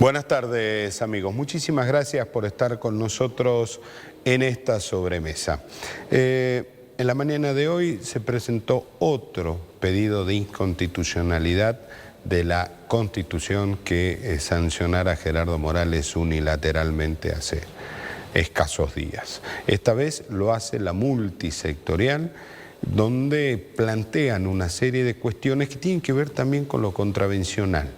Buenas tardes, amigos. Muchísimas gracias por estar con nosotros en esta sobremesa. En la mañana de hoy se presentó otro pedido de inconstitucionalidad de la Constitución que sancionara a Gerardo Morales unilateralmente hace escasos días. Esta vez lo hace la multisectorial, donde plantean una serie de cuestiones que tienen que ver también con lo contravencional.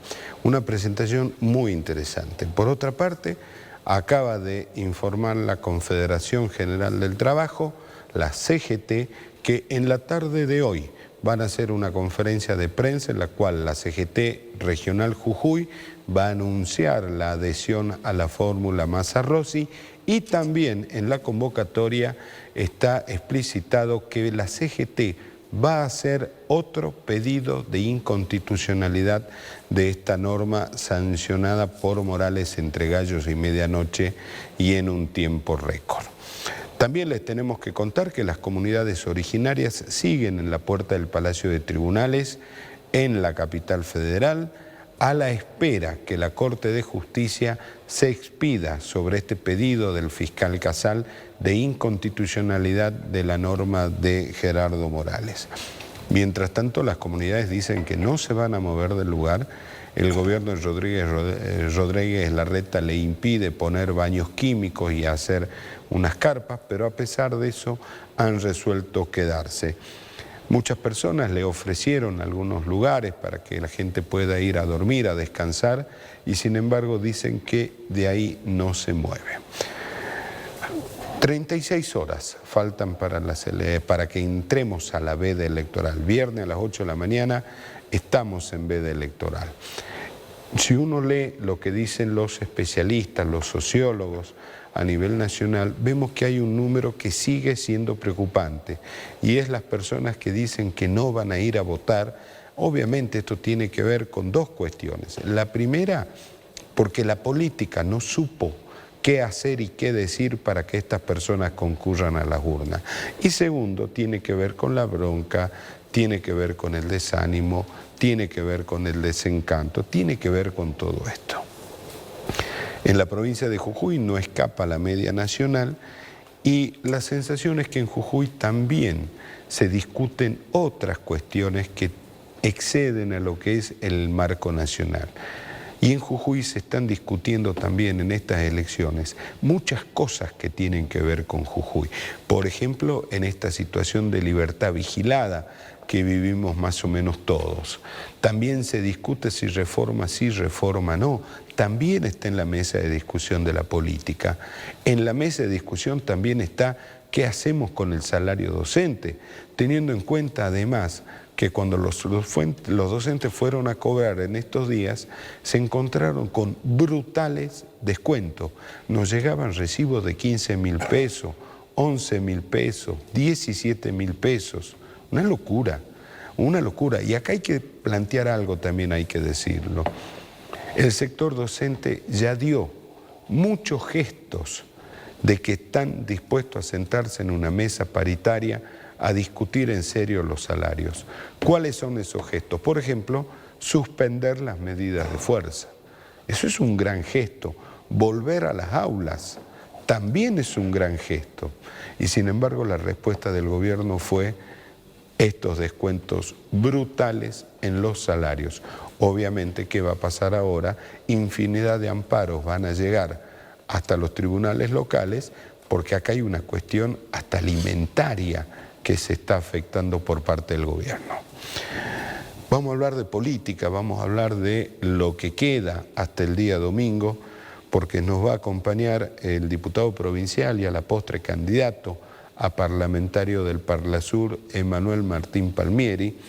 Una presentación muy interesante. Por otra parte, acaba de informar la Confederación General del Trabajo, la CGT, que en la tarde de hoy van a hacer una conferencia de prensa en la cual la CGT Regional Jujuy va a anunciar la adhesión a la fórmula Massa-Rossi, y también en la convocatoria está explicitado que la CGT va a hacer otro pedido de inconstitucionalidad de esta norma sancionada por Morales entre gallos y medianoche y en un tiempo récord. También les tenemos que contar que las comunidades originarias siguen en la puerta del Palacio de Tribunales en la capital federal, a la espera que la Corte de Justicia se expida sobre este pedido del fiscal Casal de inconstitucionalidad de la norma de Gerardo Morales. Mientras tanto, las comunidades dicen que no se van a mover del lugar. El gobierno de Rodríguez Larreta le impide poner baños químicos y hacer unas carpas, pero a pesar de eso han resuelto quedarse. Muchas personas le ofrecieron algunos lugares para que la gente pueda ir a dormir, a descansar, y sin embargo dicen que de ahí no se mueve. 36 horas faltan para que entremos a la veda electoral. Viernes a las 8 de la mañana estamos en veda electoral. Si uno lee lo que dicen los especialistas, los sociólogos a nivel nacional, vemos que hay un número que sigue siendo preocupante, y es las personas que dicen que no van a ir a votar. Obviamente esto tiene que ver con dos cuestiones. La primera, porque la política no supo qué hacer y qué decir para que estas personas concurran a las urnas. Y segundo, tiene que ver con la bronca, tiene que ver con el desánimo, tiene que ver con el desencanto, tiene que ver con todo esto. En la provincia de Jujuy no escapa la media nacional, y la sensación es que en Jujuy también se discuten otras cuestiones que exceden a lo que es el marco nacional. Y en Jujuy se están discutiendo también en estas elecciones muchas cosas que tienen que ver con Jujuy. Por ejemplo, en esta situación de libertad vigilada que vivimos más o menos todos. También se discute si reforma sí, reforma no. También está en la mesa de discusión de la política. En la mesa de discusión también está qué hacemos con el salario docente, teniendo en cuenta además que cuando los docentes fueron a cobrar en estos días, se encontraron con brutales descuentos. Nos llegaban recibos de 15.000 pesos, 11.000 pesos, 17.000 pesos. Una locura, una locura. Y acá hay que plantear algo también, hay que decirlo. El sector docente ya dio muchos gestos de que están dispuestos a sentarse en una mesa paritaria a discutir en serio los salarios. ¿Cuáles son esos gestos? Por ejemplo, suspender las medidas de fuerza. Eso es un gran gesto. Volver a las aulas también es un gran gesto. Y sin embargo, la respuesta del gobierno fue estos descuentos brutales en los salarios. Obviamente, ¿qué va a pasar ahora? Infinidad de amparos van a llegar hasta los tribunales locales, porque acá hay una cuestión hasta alimentaria que se está afectando por parte del gobierno. Vamos a hablar de política, vamos a hablar de lo que queda hasta el día domingo, porque nos va a acompañar el diputado provincial y a la postre candidato a parlamentario del Parlasur, Emanuel Martín Palmieri.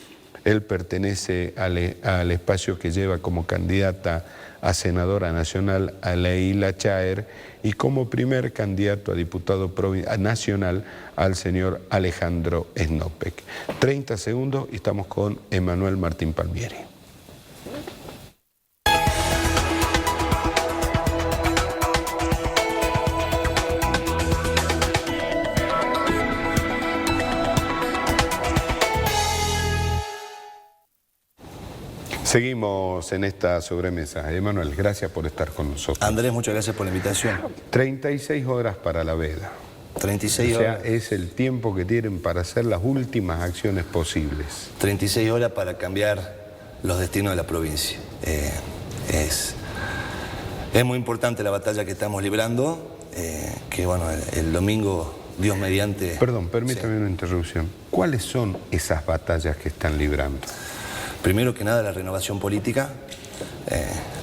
Él pertenece al espacio que lleva como candidata a senadora nacional a Leila Chaer, y como primer candidato a diputado nacional al señor Alejandro Snopek. 30 segundos y estamos con Emanuel Martín Palmieri. Seguimos en esta sobremesa. Emanuel, gracias por estar con nosotros. Andrés, muchas gracias por la invitación. 36 horas para la veda. 36 horas. O sea, es el tiempo que tienen para hacer las últimas acciones posibles. 36 horas para cambiar los destinos de la provincia. Es muy importante la batalla que estamos librando, que bueno, el domingo, Dios mediante... Perdón, permítame una interrupción. ¿Cuáles son esas batallas que están librando? Primero que nada, la renovación política,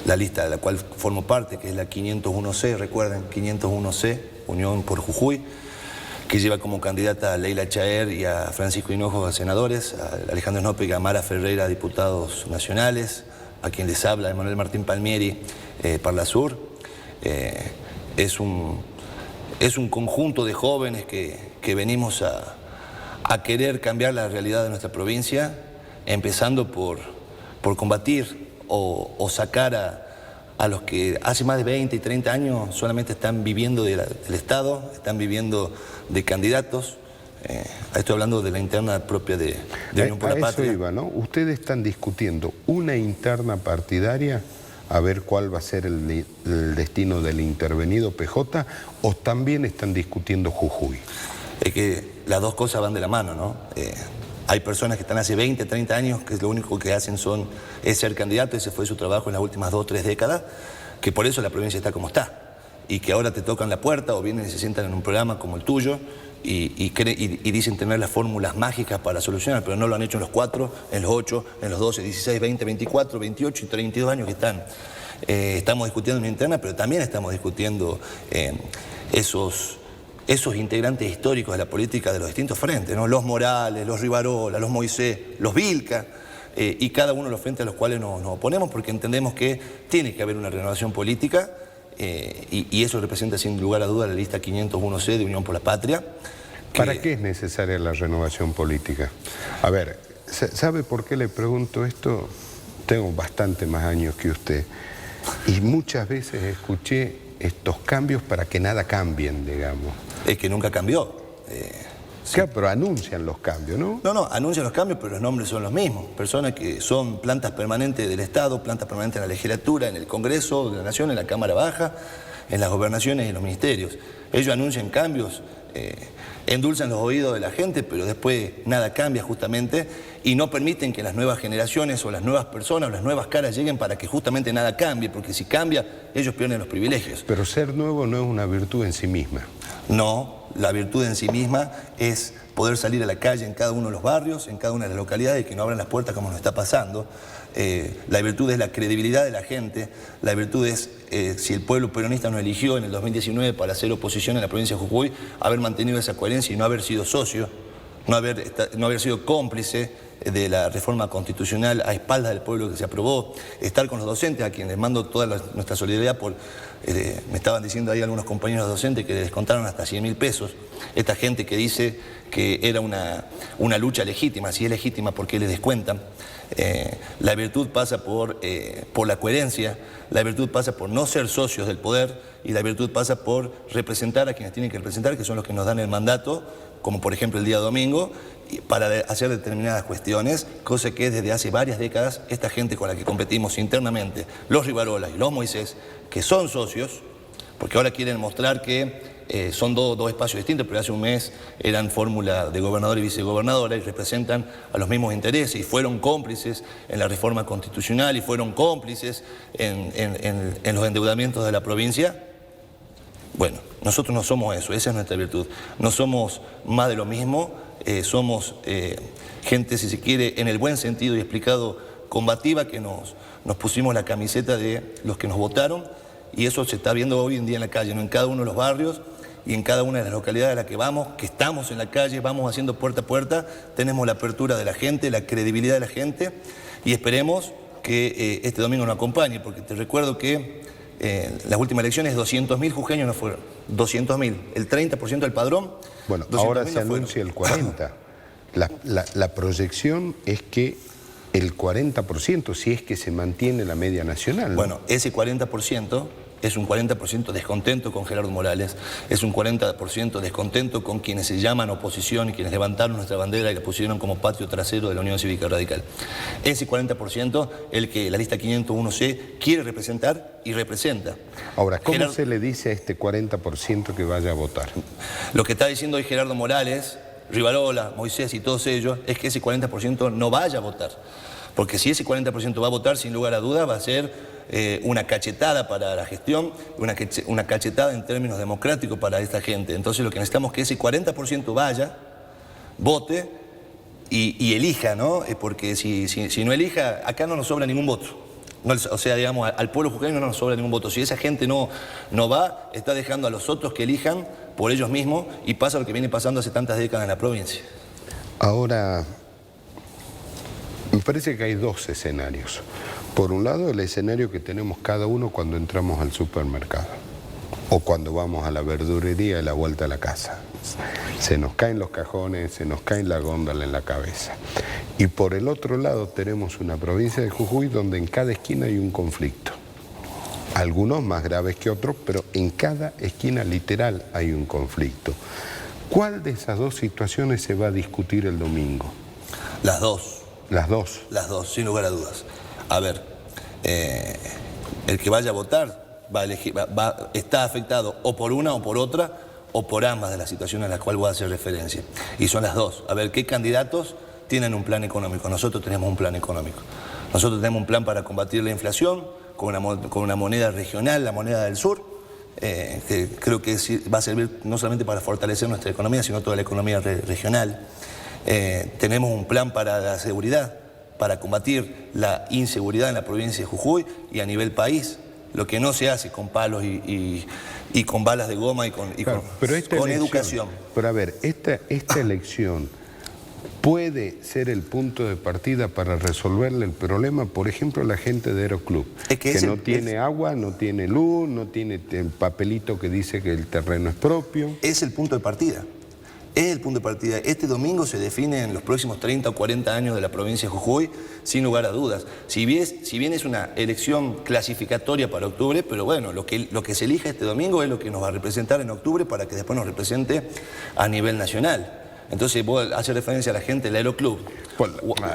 la lista de la cual formo parte, que es la 501C, recuerden, 501C, Unión por Jujuy, que lleva como candidata a Leila Chaer y a Francisco Hinojo a senadores, a Alejandro Snope y a Mara Ferreira a diputados nacionales, a quien les habla Emanuel Martín Palmieri, Parlasur. Es un conjunto de jóvenes que venimos a querer cambiar la realidad de nuestra provincia, empezando por combatir o sacar a los que hace más de 20 y 30 años solamente están viviendo del Estado, están viviendo de candidatos. Estoy hablando de la interna propia de Unión por la Patria. Eso iba, ¿no? Ustedes están discutiendo una interna partidaria a ver cuál va a ser el destino del intervenido PJ, o también están discutiendo Jujuy. Es que las dos cosas van de la mano, ¿no? Hay personas que están hace 20, 30 años que lo único que hacen es ser candidato, ese fue su trabajo en las últimas 2 o 3 décadas, que por eso la provincia está como está, y que ahora te tocan la puerta o vienen y se sientan en un programa como el tuyo y dicen tener las fórmulas mágicas para solucionar, pero no lo han hecho en los 4, en los 8, en los 12, 16, 20, 24, 28 y 32 años que están. Estamos discutiendo una interna, pero también estamos discutiendo esos integrantes históricos de la política de los distintos frentes, ¿no? Los Morales, los Rivarola, los Moisés, los Vilca, y cada uno de los frentes a los cuales nos oponemos porque entendemos que tiene que haber una renovación política y eso representa sin lugar a duda la lista 501C de Unión por la Patria. ¿Para qué es necesaria la renovación política? A ver, ¿sabe por qué le pregunto esto? Tengo bastante más años que usted y muchas veces escuché estos cambios para que nada cambien, digamos. Es que nunca cambió. Sí. Claro, pero anuncian los cambios, ¿no? No, anuncian los cambios, pero los nombres son los mismos. Personas que son plantas permanentes del Estado, plantas permanentes en la legislatura, en el Congreso de la Nación, en la Cámara Baja, en las gobernaciones y en los ministerios. Ellos anuncian cambios, endulzan los oídos de la gente, pero después nada cambia justamente y no permiten que las nuevas generaciones o las nuevas personas o las nuevas caras lleguen para que justamente nada cambie, porque si cambia, ellos pierden los privilegios. Pero ser nuevo no es una virtud en sí misma. No, la virtud en sí misma es poder salir a la calle en cada uno de los barrios, en cada una de las localidades y que no abran las puertas como nos está pasando. La virtud es la credibilidad de la gente, la virtud es, si el pueblo peronista nos eligió en el 2019 para hacer oposición en la provincia de Jujuy, haber mantenido esa coherencia y no haber sido socio, no haber sido cómplice de la reforma constitucional a espaldas del pueblo que se aprobó, estar con los docentes, a quienes les mando toda nuestra solidaridad por... me estaban diciendo ahí algunos compañeros docentes que les descontaron hasta 100.000 pesos. Esta gente que dice que era una lucha legítima, si es legítima, ¿por qué les descuentan? La virtud pasa por la coherencia, la virtud pasa por no ser socios del poder y la virtud pasa por representar a quienes tienen que representar, que son los que nos dan el mandato, como por ejemplo el día domingo, para hacer determinadas cuestiones, cosa que desde hace varias décadas esta gente con la que competimos internamente, los Rivarola y los Moisés, que son socios, porque ahora quieren mostrar que son dos espacios distintos, pero hace un mes eran fórmula de gobernador y vicegobernadora y representan a los mismos intereses y fueron cómplices en la reforma constitucional y fueron cómplices en los endeudamientos de la provincia. Bueno, nosotros no somos eso, esa es nuestra virtud. No somos más de lo mismo, somos gente, si se quiere, en el buen sentido y explicado, combativa, que nos pusimos la camiseta de los que nos votaron y eso se está viendo hoy en día en la calle, ¿no? En cada uno de los barrios y en cada una de las localidades a las que vamos, que estamos en la calle, vamos haciendo puerta a puerta, tenemos la apertura de la gente, la credibilidad de la gente y esperemos que este domingo nos acompañe, porque te recuerdo que las últimas elecciones 200.000 jujeños no fueron, 200.000, el 30% del padrón. Bueno, ahora se anuncia el 40%. La proyección es que el 40%, si es que se mantiene la media nacional, ¿no? Bueno, ese 40% es un 40% descontento con Gerardo Morales, es un 40% descontento con quienes se llaman oposición y quienes levantaron nuestra bandera y la pusieron como patio trasero de la Unión Cívica Radical. Ese 40% el que la lista 501C quiere representar y representa. Ahora, ¿cómo se le dice a este 40% que vaya a votar? Lo que está diciendo hoy Gerardo Morales, Rivarola, Moisés y todos ellos es que ese 40% no vaya a votar. Porque si ese 40% va a votar, sin lugar a dudas, va a ser una cachetada para la gestión, una cachetada en términos democráticos para esta gente. Entonces lo que necesitamos es que ese 40% vaya, vote y elija, ¿no? Porque si no elija, acá no nos sobra ningún voto. No, o sea, digamos, al pueblo jujeño no nos sobra ningún voto. Si esa gente no va, está dejando a los otros que elijan por ellos mismos y pasa lo que viene pasando hace tantas décadas en la provincia. Ahora, me parece que hay dos escenarios. Por un lado, el escenario que tenemos cada uno cuando entramos al supermercado o cuando vamos a la verdurería a la vuelta a la casa. Se nos caen los cajones, se nos cae la góndola en la cabeza. Y por el otro lado tenemos una provincia de Jujuy donde en cada esquina hay un conflicto. Algunos más graves que otros, pero en cada esquina literal hay un conflicto. ¿Cuál de esas dos situaciones se va a discutir el domingo? Las dos. ¿Las dos? Las dos, sin lugar a dudas. A ver, el que vaya a votar va a elegir, está afectado o por una o por otra o por ambas de las situaciones a las cuales voy a hacer referencia. Y son las dos. A ver, ¿qué candidatos tienen un plan económico? Nosotros tenemos un plan económico. Nosotros tenemos un plan para combatir la inflación con una moneda regional, la moneda del sur, que creo que va a servir no solamente para fortalecer nuestra economía, sino toda la economía regional. Tenemos un plan para la seguridad, para combatir la inseguridad en la provincia de Jujuy y a nivel país, lo que no se hace con palos y con balas de goma y con educación. Pero a ver, esta elección puede ser el punto de partida para resolverle el problema, por ejemplo, la gente de Aeroclub, que no tiene agua, no tiene luz, no tiene el papelito que dice que el terreno es propio. Es el punto de partida. Es el punto de partida. Este domingo se define en los próximos 30 o 40 años de la provincia de Jujuy, sin lugar a dudas. Si bien es una elección clasificatoria para octubre, pero bueno, lo que se elija este domingo es lo que nos va a representar en octubre para que después nos represente a nivel nacional. Entonces vos haces referencia a la gente del Aeroclub.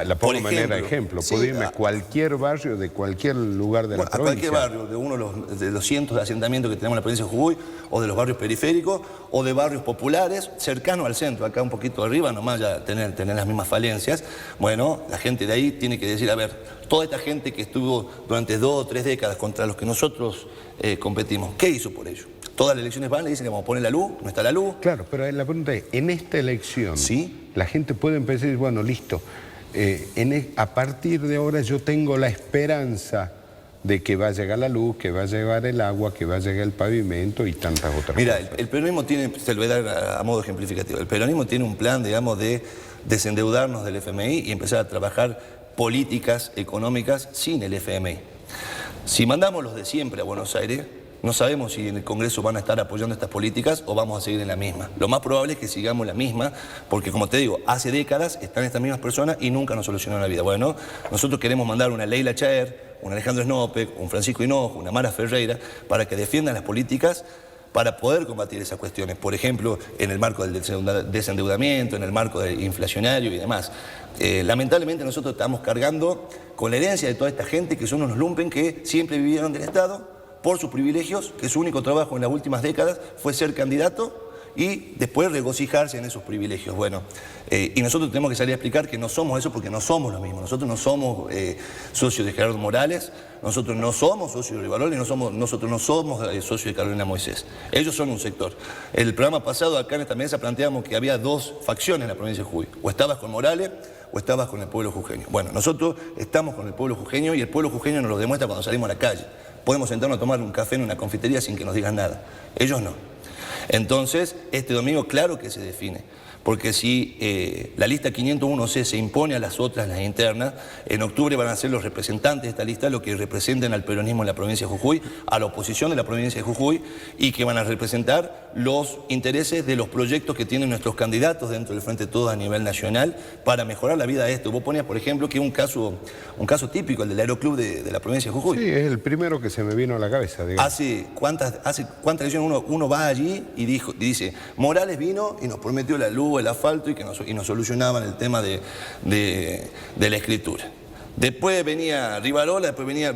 La pongo de manera de ejemplo. Puedo irme a cualquier barrio de cualquier lugar de la provincia. A cualquier barrio, de uno de los cientos de asentamientos que tenemos en la provincia de Jujuy, o de los barrios periféricos, o de barrios populares, cercanos al centro, acá un poquito arriba, nomás ya tener las mismas falencias. Bueno, la gente de ahí tiene que decir, a ver, toda esta gente que estuvo durante 2 o 3 décadas contra los que nosotros competimos, ¿qué hizo por ello? Todas las elecciones van, le dicen que vamos a poner la luz, no está la luz. Claro, pero la pregunta es, en esta elección, ¿sí? La gente puede empezar y decir, bueno, listo, a partir de ahora yo tengo la esperanza de que va a llegar la luz, que va a llegar el agua, que va a llegar el pavimento y tantas otras cosas. Mira, el peronismo tiene, se lo voy a dar a modo ejemplificativo, el peronismo tiene un plan, digamos, de desendeudarnos del FMI y empezar a trabajar políticas económicas sin el FMI. Si mandamos los de siempre a Buenos Aires, no sabemos si en el Congreso van a estar apoyando estas políticas o vamos a seguir en la misma. Lo más probable es que sigamos la misma, porque como te digo, hace décadas están estas mismas personas y nunca nos solucionaron la vida. Bueno, nosotros queremos mandar una Leila Chaer, un Alejandro Snopek, un Francisco Hinojo, una Mara Ferreira, para que defiendan las políticas para poder combatir esas cuestiones. Por ejemplo, en el marco del desendeudamiento, en el marco del inflacionario y demás. Lamentablemente nosotros estamos cargando con la herencia de toda esta gente que son unos lumpen que siempre vivieron del Estado, por sus privilegios, que su único trabajo en las últimas décadas fue ser candidato y después regocijarse en esos privilegios. Bueno, y nosotros tenemos que salir a explicar que no somos eso porque no somos lo mismo. Nosotros no somos socios de Gerardo Morales, nosotros no somos socios de Rivarola y nosotros no somos socios de Carolina Moisés. Ellos son un sector. El programa pasado acá en esta mesa planteamos que había 2 facciones en la provincia de Jujuy. O estabas con Morales o estabas con el pueblo jujeño. Bueno, nosotros estamos con el pueblo jujeño y el pueblo jujeño nos lo demuestra cuando salimos a la calle. Podemos sentarnos a tomar un café en una confitería sin que nos digan nada. Ellos no. Entonces, este domingo claro que se define. Porque si la lista 501C se impone a las otras, las internas, en octubre van a ser los representantes de esta lista los que representen al peronismo en la provincia de Jujuy, a la oposición de la provincia de Jujuy, y que van a representar los intereses de los proyectos que tienen nuestros candidatos dentro del Frente Todos a nivel nacional para mejorar la vida de esto. Vos ponías, por ejemplo, que un caso típico, el del Aeroclub de la provincia de Jujuy. Sí, es el primero que se me vino a la cabeza, digamos. Hace cuántas elecciones uno va allí y dice, Morales vino y nos prometió la luz, el asfalto y nos solucionaban el tema de la escritura. Después venía Rivarola, después venía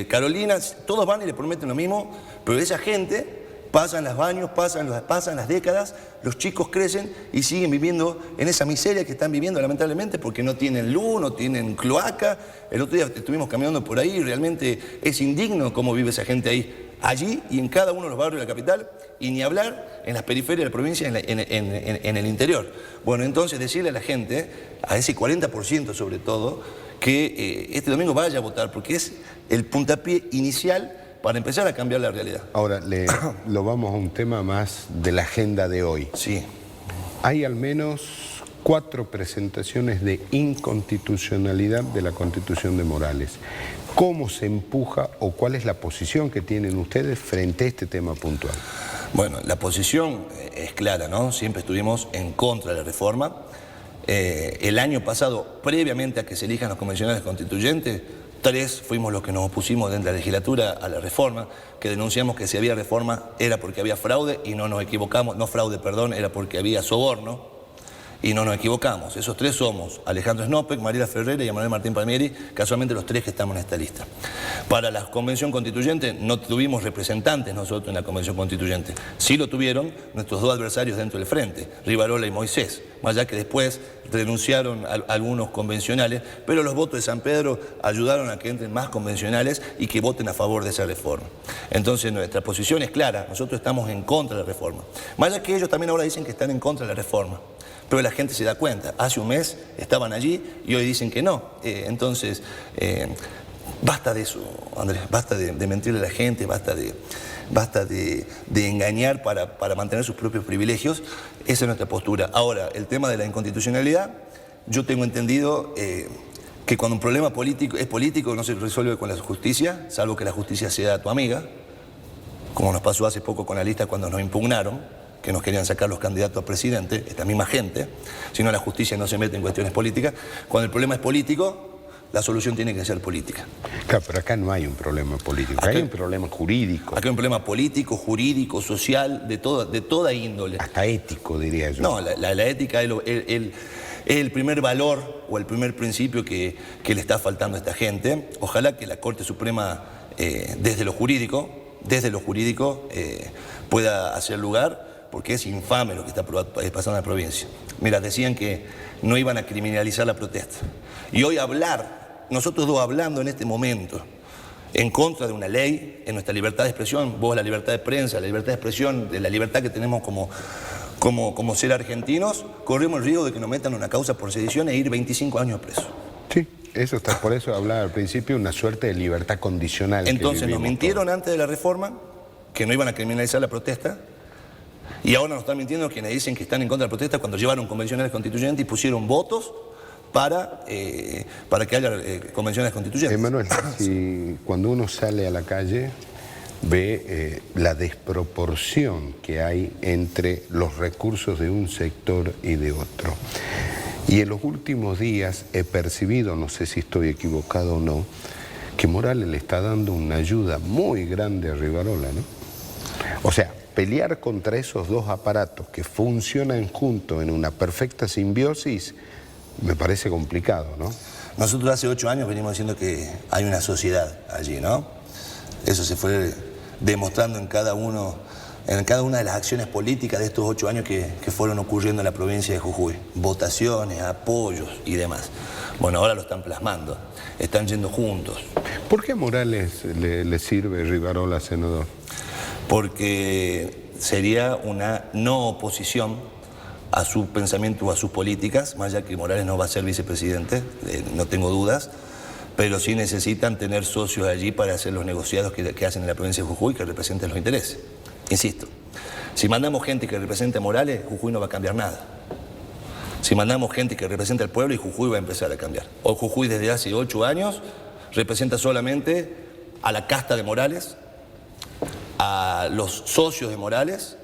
Carolina, todos van y le prometen lo mismo, pero esa gente pasan los años, pasan las décadas, los chicos crecen y siguen viviendo en esa miseria que están viviendo lamentablemente porque no tienen luz, no tienen cloaca. El otro día estuvimos caminando por ahí y realmente es indigno cómo vive esa gente ahí. Allí y en cada uno de los barrios de la capital, y ni hablar en las periferias de la provincia, en el interior. Bueno, entonces decirle a la gente, a ese 40% sobre todo, que este domingo vaya a votar, porque es el puntapié inicial para empezar a cambiar la realidad. Ahora, lo vamos a un tema más de la agenda de hoy. Sí. Hay al menos 4 presentaciones de inconstitucionalidad de la Constitución de Morales. ¿Cómo se empuja o cuál es la posición que tienen ustedes frente a este tema puntual? Bueno, la posición es clara, ¿no? Siempre estuvimos en contra de la reforma. El año pasado, previamente a que se elijan los convencionales constituyentes, 3 fuimos los que nos opusimos dentro de la legislatura a la reforma, que denunciamos que si había reforma era porque había fraude y no nos equivocamos, no fraude, perdón, era porque había soborno. Y no nos equivocamos. Esos 3 somos Alejandro Snopek, Mariela Ferreira y Manuel Martín Palmieri, casualmente los 3 que estamos en esta lista. Para la Convención Constituyente no tuvimos representantes nosotros en la Convención Constituyente. Sí lo tuvieron nuestros 2 adversarios dentro del frente, Rivarola y Moisés, más allá que después renunciaron a algunos convencionales, pero los votos de San Pedro ayudaron a que entren más convencionales y que voten a favor de esa reforma. Entonces nuestra posición es clara, nosotros estamos en contra de la reforma. Más allá que ellos también ahora dicen que están en contra de la reforma. Pero la gente se da cuenta, hace un mes estaban allí y hoy dicen que no. Entonces, basta de eso, Andrés, basta de mentirle a la gente, basta de engañar para mantener sus propios privilegios. Esa es nuestra postura. Ahora, el tema de la inconstitucionalidad, yo tengo entendido que cuando un problema político es político no se resuelve con la justicia, salvo que la justicia sea tu amiga, como nos pasó hace poco con la lista cuando nos impugnaron, que nos querían sacar los candidatos a presidente, esta misma gente, si no la justicia no se mete en cuestiones políticas. Cuando el problema es político, la solución tiene que ser política. Claro, pero acá no hay un problema político, acá hay un problema jurídico. Acá hay un problema político, jurídico, social, de toda índole. Hasta ético, diría yo. No, la ética es el primer valor o el primer principio que le está faltando a esta gente. Ojalá que la Corte Suprema, desde lo jurídico, pueda hacer lugar, porque es infame lo que está pasando en la provincia. Mira, decían que no iban a criminalizar la protesta. Y hoy nosotros 2 hablando en este momento, en contra de una ley, en nuestra libertad de expresión, vos la libertad de prensa, la libertad de expresión, de la libertad que tenemos como ser argentinos, corremos el riesgo de que nos metan una causa por sedición e ir 25 años presos. Sí, eso está, por eso hablaba al principio, una suerte de libertad condicional. Entonces nos mintieron antes de la reforma, que no iban a criminalizar la protesta, y ahora nos están mintiendo quienes dicen que están en contra de la protesta cuando llevaron convencionales constituyentes y pusieron votos para que haya convenciones constituyentes. Emanuel, si cuando uno sale a la calle ve la desproporción que hay entre los recursos de un sector y de otro. Y en los últimos días he percibido, no sé si estoy equivocado o no, que Morales le está dando una ayuda muy grande a Rivarola, ¿no? O sea, pelear contra esos 2 aparatos que funcionan juntos en una perfecta simbiosis me parece complicado, ¿no? Nosotros hace 8 años venimos diciendo que hay una sociedad allí, ¿no? Eso se fue demostrando en cada una de las acciones políticas de estos 8 años que fueron ocurriendo en la provincia de Jujuy. Votaciones, apoyos y demás. Bueno, ahora lo están plasmando, están yendo juntos. ¿Por qué a Morales le sirve Rivarola senador? Porque sería una no oposición a su pensamiento o a sus políticas, más allá que Morales no va a ser vicepresidente, no tengo dudas, pero sí necesitan tener socios allí para hacer los negociados que hacen en la provincia de Jujuy que representen los intereses. Insisto, si mandamos gente que represente a Morales, Jujuy no va a cambiar nada. Si mandamos gente que representa al pueblo y Jujuy va a empezar a cambiar. Hoy Jujuy desde hace 8 años representa solamente a la casta de Morales, a los socios de Morales,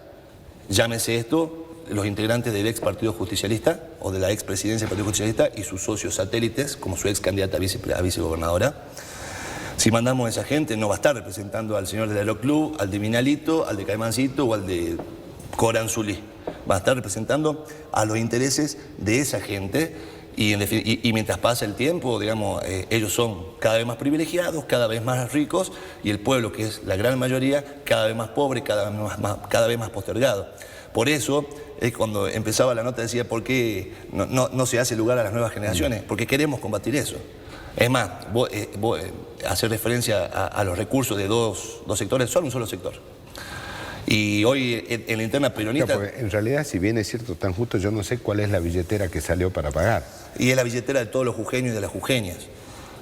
llámese esto, los integrantes del ex Partido Justicialista o de la ex presidencia del Partido Justicialista y sus socios satélites, como su ex candidata a vicegobernadora. Si mandamos a esa gente, no va a estar representando al señor de la Club, al de Minalito, al de Caimancito o al de Coranzulí. Va a estar representando a los intereses de esa gente y mientras pasa el tiempo, digamos, ellos son cada vez más privilegiados, cada vez más ricos y el pueblo, que es la gran mayoría, cada vez más pobre, cada vez más postergado. Por eso es cuando empezaba la nota decía ¿por qué no se hace lugar a las nuevas generaciones? Porque queremos combatir eso. Es más, hacer referencia a los recursos de dos sectores, son un solo sector. Y hoy en la interna peronista... No, en realidad, si bien es cierto, tan justo, yo no sé cuál es la billetera que salió para pagar. Y es la billetera de todos los jujeños y de las jujeñas.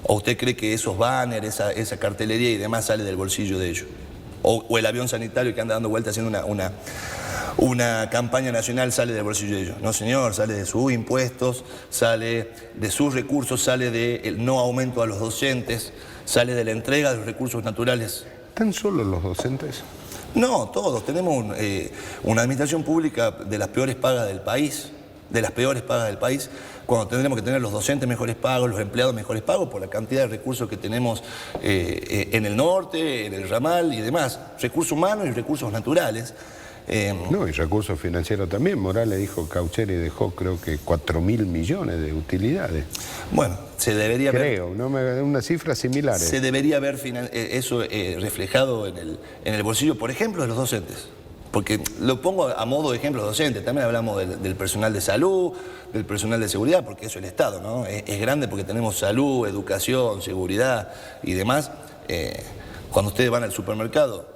¿O usted cree que esos banners, esa cartelería y demás sale del bolsillo de ellos? O el avión sanitario que anda dando vueltas haciendo una campaña nacional sale del bolsillo de ellos. No, señor, sale de sus impuestos, sale de sus recursos, sale del no aumento a los docentes, sale de la entrega de los recursos naturales. ¿Tan solo los docentes? No, todos. Tenemos una administración pública de las peores pagas del país, cuando tendremos que tener los docentes mejores pagos, los empleados mejores pagos, por la cantidad de recursos que tenemos en el norte, en el ramal y demás. Recursos humanos y recursos naturales. No, y recursos financieros también. Morales dijo, Caucheri dejó creo que 4.000 millones de utilidades. Bueno, se debería ver... Creo, ¿no? Una cifra similar. Se debería ver eso reflejado en el bolsillo, por ejemplo, de los docentes. Porque lo pongo a modo de ejemplo docente, también hablamos del personal de salud, del personal de seguridad, porque eso es el Estado, ¿no? Es grande porque tenemos salud, educación, seguridad y demás. Cuando ustedes van al supermercado,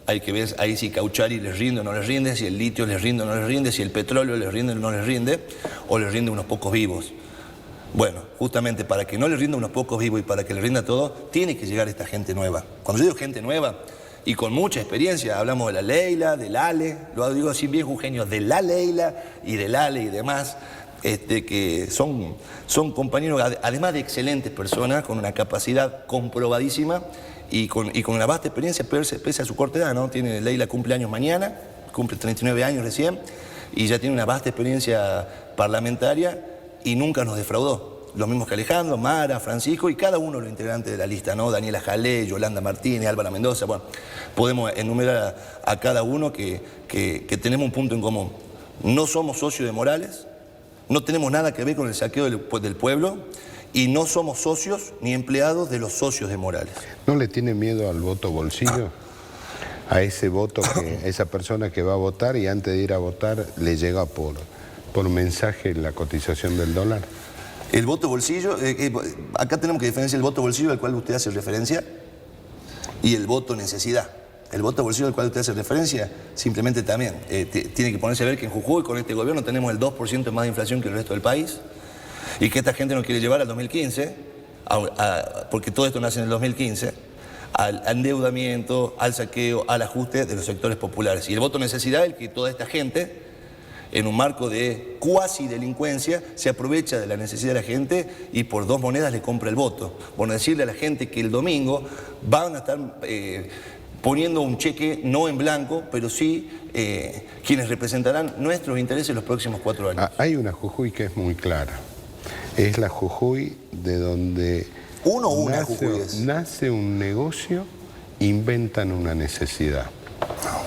hay que ver ahí si Cauchari les rinde o no les rinde, si el litio les rinde o no les rinde, si el petróleo les rinde o no les rinde, o les rinde unos pocos vivos. Bueno, justamente para que no les rinda unos pocos vivos y para que les rinda todo, tiene que llegar esta gente nueva. Cuando yo digo gente nueva, y con mucha experiencia, hablamos de la Leila, del Ale, lo digo así bien jujeño, de la Leila y del Ale y demás, que son compañeros, además de excelentes personas, con una capacidad comprobadísima y con una vasta experiencia, pese a su corta edad, ¿no? Leila cumple años mañana, cumple 39 años recién, y ya tiene una vasta experiencia parlamentaria y nunca nos defraudó. Los mismos que Alejandro, Mara, Francisco y cada uno de los integrantes de la lista, ¿no? Daniela Jalé, Yolanda Martínez, Álvaro Mendoza, bueno, podemos enumerar a cada uno que tenemos un punto en común. No somos socios de Morales, no tenemos nada que ver con el saqueo del pueblo y no somos socios ni empleados de los socios de Morales. ¿No le tiene miedo al voto bolsillo? A ese voto, esa persona que va a votar y antes de ir a votar le llega por mensaje la cotización del dólar. El voto bolsillo, acá tenemos que diferenciar el voto bolsillo al cual usted hace referencia y el voto necesidad. El voto bolsillo al cual usted hace referencia simplemente también tiene que ponerse a ver que en Jujuy con este gobierno tenemos el 2% más de inflación que el resto del país y que esta gente nos quiere llevar al 2015, porque todo esto nace en el 2015, al endeudamiento, al saqueo, al ajuste de los sectores populares. Y el voto necesidad es el que toda esta gente, en un marco de cuasi delincuencia, se aprovecha de la necesidad de la gente y por 2 monedas le compra el voto. Bueno, decirle a la gente que el domingo van a estar poniendo un cheque no en blanco, pero sí quienes representarán nuestros intereses los próximos 4 años. Hay una Jujuy que es muy clara. Es la Jujuy de donde nace un negocio, inventan una necesidad.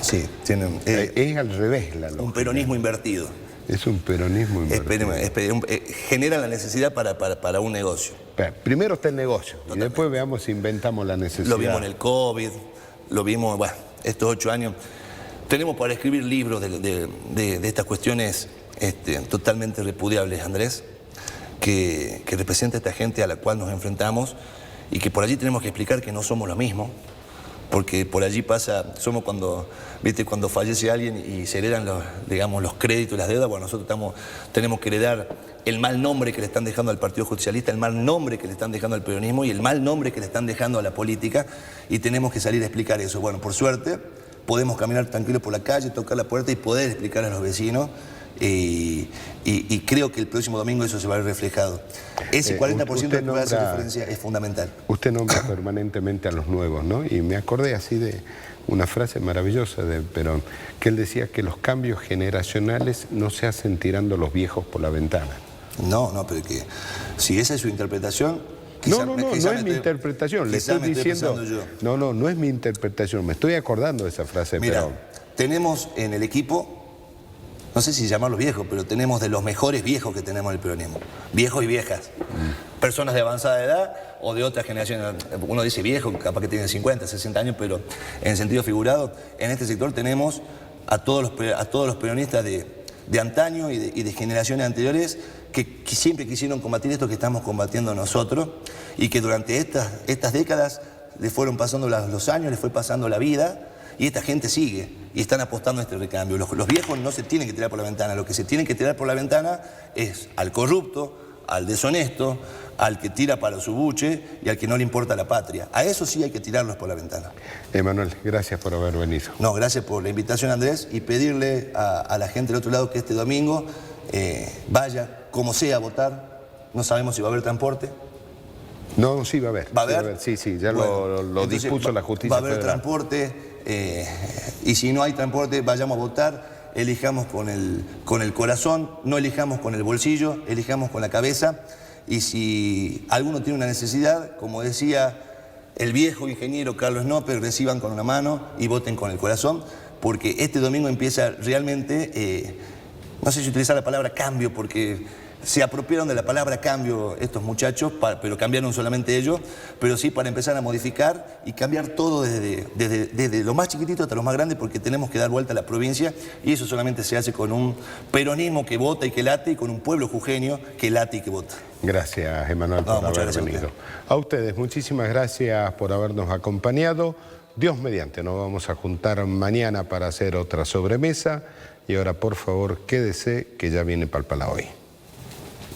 Sí, tienen, es al revés la lógica. Un peronismo invertido. Es un peronismo invertido. Genera la necesidad para un negocio. Primero está el negocio. Totalmente. Y después veamos si inventamos la necesidad. Lo vimos en el COVID, lo vimos, bueno, estos 8 años. Tenemos para escribir libros de estas cuestiones totalmente repudiables, Andrés, que representa a esta gente a la cual nos enfrentamos y que por allí tenemos que explicar que no somos lo mismo. Porque por allí pasa, somos cuando fallece alguien y se heredan los créditos y las deudas, bueno, nosotros tenemos que heredar el mal nombre que le están dejando al Partido Justicialista, el mal nombre que le están dejando al peronismo y el mal nombre que le están dejando a la política y tenemos que salir a explicar eso. Bueno, por suerte podemos caminar tranquilos por la calle, tocar la puerta y poder explicar a los vecinos y creo que el próximo domingo eso se va a ver reflejado. Ese 40% que va a hacer referencia es fundamental. Usted nombra permanentemente a los nuevos, ¿no? Y me acordé así de una frase maravillosa de Perón, que él decía que los cambios generacionales no se hacen tirando los viejos por la ventana. No, pero que si esa es su interpretación... No es mi interpretación, le estoy diciendo... No es mi interpretación, me estoy acordando de esa frase de Perón. Tenemos en el equipo, no sé si llamarlos viejos, pero tenemos de los mejores viejos que tenemos en el peronismo. Viejos y viejas. Personas de avanzada edad o de otras generaciones. Uno dice viejo, capaz que tiene 50, 60 años, pero en sentido figurado, en este sector tenemos a todos los peronistas de antaño y de generaciones anteriores que siempre quisieron combatir esto que estamos combatiendo nosotros y que durante estas décadas les fueron pasando los años, les fue pasando la vida y esta gente sigue y están apostando a este recambio. Los viejos no se tienen que tirar por la ventana, lo que se tienen que tirar por la ventana es al corrupto, al deshonesto, al que tira para su buche y al que no le importa la patria. A eso sí hay que tirarlos por la ventana. Emanuel, gracias por haber venido. No, gracias por la invitación, Andrés, y pedirle a la gente del otro lado que este domingo vaya, como sea, a votar. No sabemos si va a haber transporte. No, sí va a haber. ¿Va a haber? Sí, ya bueno, lo dispuso la justicia federal. Va a haber federal. Transporte, y si no hay transporte, vayamos a votar. Elijamos con el corazón, no elijamos con el bolsillo, elijamos con la cabeza. Y si alguno tiene una necesidad, como decía el viejo ingeniero Carlos Nopper, reciban con una mano y voten con el corazón, porque este domingo empieza realmente, no sé si utilizar la palabra cambio, porque se apropiaron de la palabra cambio estos muchachos, pero cambiaron solamente ellos, pero sí para empezar a modificar y cambiar todo desde lo más chiquitito hasta lo más grande, porque tenemos que dar vuelta a la provincia y eso solamente se hace con un peronismo que vota y que late y con un pueblo jujeño que late y que vota. Gracias, Emanuel, por haber venido. A ustedes, muchísimas gracias por habernos acompañado. Dios mediante, nos vamos a juntar mañana para hacer otra sobremesa y ahora, por favor, quédese que ya viene Palpala Hoy.